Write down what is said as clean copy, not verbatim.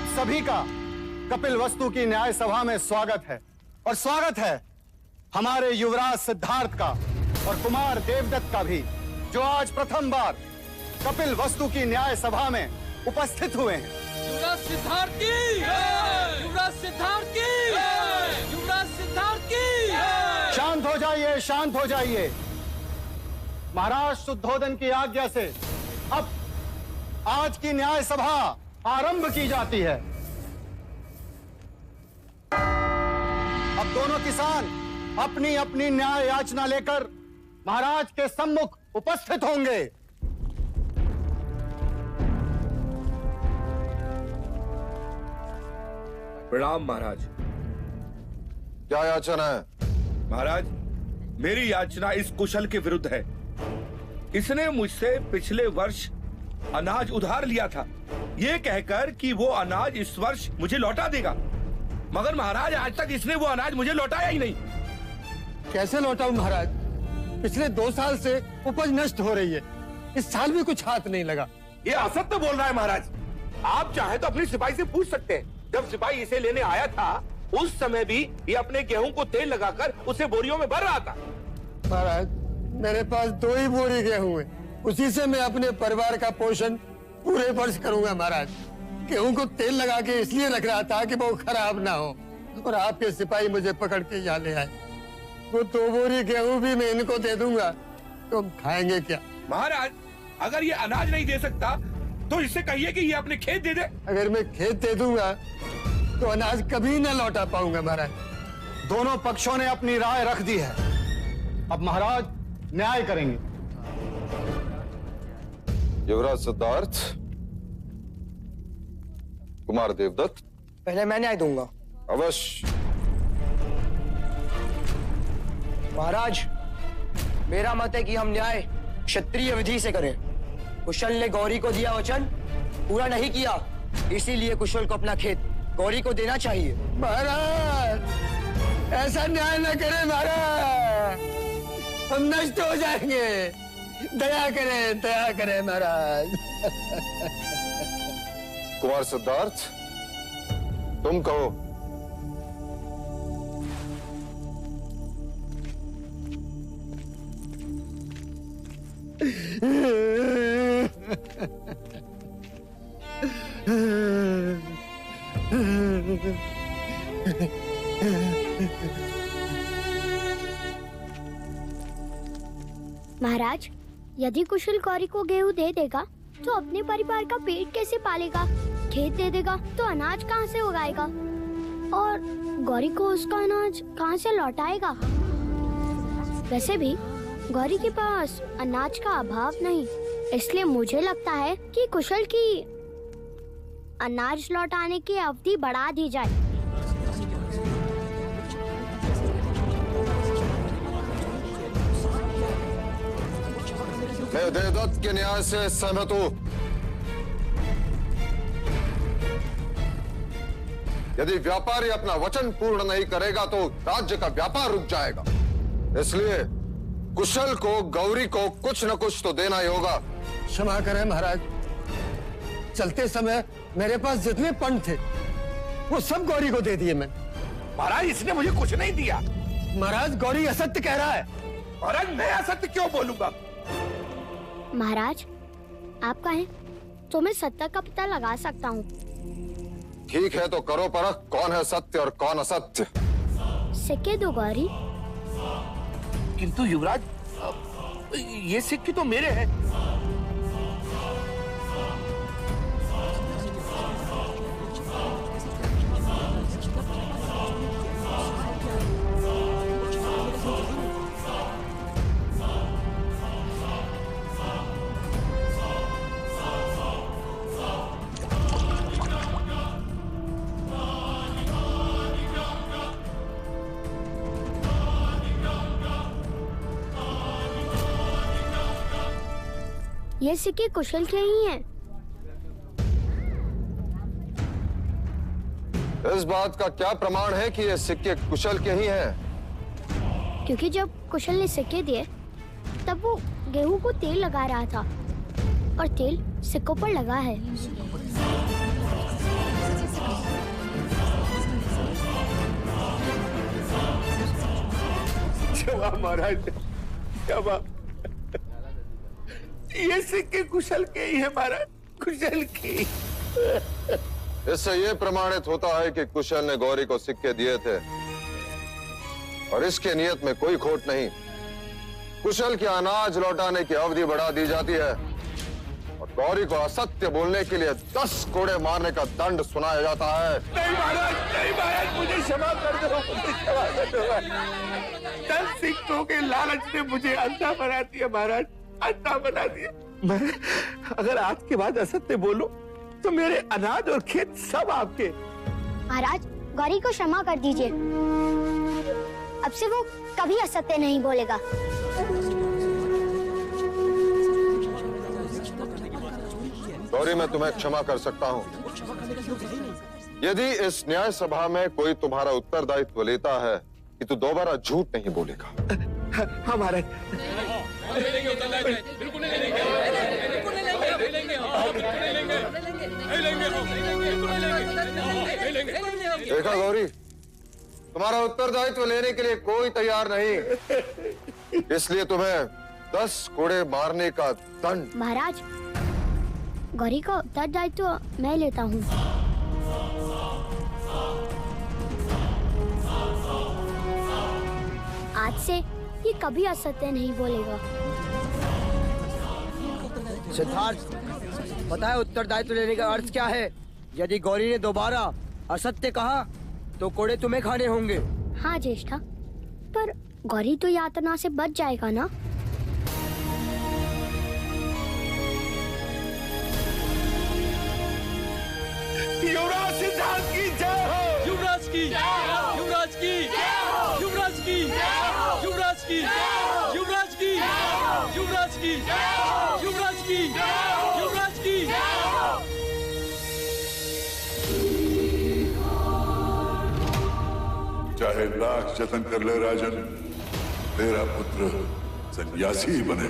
आप सभी का कपिल वस्तु की न्याय सभा में स्वागत है। और स्वागत है हमारे युवराज सिद्धार्थ का और कुमार देवदत्त का भी, जो आज प्रथम बार कपिल वस्तु की न्याय सभा में उपस्थित हुए हैं। युवराज सिद्धार्थ की, युवराज सिद्धार्थ की, युवराज सिद्धार्थ की। शांत हो जाइए, शांत हो जाइए। महाराज शुद्धोदन की आज्ञा से अब आज की न्याय सभा आरंभ की जाती है। अब दोनों किसान अपनी अपनी न्याय याचना लेकर महाराज के सम्मुख उपस्थित होंगे। प्रणाम महाराज। क्या याचना है? महाराज, मेरी याचना इस कुशल के विरुद्ध है। इसने मुझसे पिछले वर्ष अनाज उधार लिया था, ये कहकर कि वो अनाज इस वर्ष मुझे लौटा देगा, मगर महाराज आज तक इसने वो अनाज मुझे लौटाया ही नहीं। कैसे लौटाऊं महाराज? पिछले 2 साल से उपज नष्ट हो रही है, इस साल भी कुछ हाथ नहीं लगा। ये असत्य बोल रहा है महाराज। आप चाहे तो अपनी सिपाही से पूछ सकते हैं। जब सिपाही इसे लेने आया था उस समय भी ये अपने गेहूं को तेल लगाकर उसे बोरियों में भर रहा था। महाराज, मेरे पास 2 ही बोरी गेहूं है, उसी से मैं अपने परिवार का पोषण पूरे वर्ष करूंगा महाराज। गेहूं को तेल लगा के इसलिए रख रहा था कि वो खराब ना हो, और आपके सिपाही मुझे पकड़ के यहाँ ले आए। वो 2 बोरी गेहूं भी मैं इनको दे दूंगा तो हम खाएंगे क्या? महाराज, अगर ये अनाज नहीं दे सकता तो इससे कहिए कि ये अपने खेत दे दे। अगर मैं खेत दे दूंगा तो अनाज कभी न लौटा पाऊंगा महाराज। दोनों पक्षों ने अपनी राय रख दी है, अब महाराज न्याय करेंगे। युवराज सिद्धार्थ, कुमार देवदत्त, पहले मैं न्याय दूंगा। अवश्य। महाराज, मेरा मत है कि हम न्याय क्षत्रिय विधि से करें। कुशल ने गौरी को दिया वचन पूरा नहीं किया, इसीलिए कुशल को अपना खेत गौरी को देना चाहिए। महाराज, ऐसा न्याय न करें महाराज, हम नष्ट हो जाएंगे। दया करें महाराज। कुमार सिद्धार्थ, तुम कहो। महाराज, यदि कुशल गौरी को गेहूं दे देगा तो अपने परिवार का पेट कैसे पालेगा? खेत दे देगा तो अनाज कहाँ से उगाएगा? और गौरी को उसका अनाज कहाँ से लौटाएगा? वैसे भी गौरी के पास अनाज का अभाव नहीं, इसलिए मुझे लगता है कि कुशल की अनाज लौटाने की अवधि बढ़ा दी जाए। मैं देवदत्त के न्याय से सहमत हूं। यदि व्यापारी अपना वचन पूर्ण नहीं करेगा तो राज्य का व्यापार रुक जाएगा। इसलिए कुशल को, गौरी को कुछ न कुछ तो देना ही होगा। क्षमा करें महाराज, चलते समय मेरे पास जितने पंड थे वो सब गौरी को दे दिए मैंने। महाराज, इसने मुझे कुछ नहीं दिया। महाराज, गौरी असत्य कह रहा है। महाराज, मैं असत्य क्यों बोलूंगा? महाराज, आप कहें तो मैं सत्य का पता लगा सकता हूँ। ठीक है, तो करो परख, कौन है सत्य और कौन असत्य। सिक्के दो गौरी। किंतु युवराज, ये सिक्के तो मेरे हैं। ये सिक्के कुशल के ही हैं। इस बात का क्या प्रमाण है कि ये सिक्के कुशल के ही हैं? क्योंकि जब कुशल ने सिक्के दिए तब वो गेहूं को तेल लगा रहा था और तेल सिक्कों पर लगा है। क्षमा महाराज, क्षमा। ये सिक्के कुशल के ही है महाराज, कुशल की। इससे ये प्रमाणित होता है कि कुशल ने गौरी को सिक्के दिए थे और इसके नियत में कोई खोट नहीं। कुशल के अनाज लौटाने की अवधि बढ़ा दी जाती है और गौरी को असत्य बोलने के लिए 10 कोड़े मारने का दंड सुनाया जाता है। नहीं महाराज, नहीं महाराज, मुझे क्षमा कर दो, मुझे क्षमा कर दो। 10 सिक्कों के लालच ने मुझे अंधा बना दिया महाराज, अंधा बना दिया। मैं अगर आज के बाद असत्य बोलूं तो मेरे अनाज और खेत सब आपके। महाराज, गौरी को क्षमा कर दीजिए। अब से वो कभी असत्य नहीं बोलेगा। गौरी, मैं तुम्हें क्षमा कर सकता हूँ यदि इस न्याय सभा में कोई तुम्हारा उत्तरदायित्व लेता है कि तू दोबारा झूठ नहीं बोलेगा। हाँ महाराज। देखा गौरी, तुम्हारा उत्तरदायित्व लेने के लिए कोई तैयार नहीं, इसलिए तुम्हें 10 कोड़े मारने का दंड। महाराज, गौरी का उत्तरदायित्व मैं लेता हूँ। आज से ये कभी असत्य नहीं बोलेगा। सिद्धार्थ, पता है उत्तरदायित्व लेने का अर्थ क्या है? यदि गौरी ने दोबारा असत्य कहा तो कोड़े तुम्हें खाने होंगे। हाँ ज्येष्ठा, पर गौरी तो यातना से बच जाएगा ना? युवराज सिद्धार्थ की जय हो। युवराज की, युवराज की, युवराज की, युवराज की, युवराज की, युवराज की, युवराज की, युवराज की। चाहे लाख जतन कर ले राजन, तेरा पुत्र सन्यासी ही बने।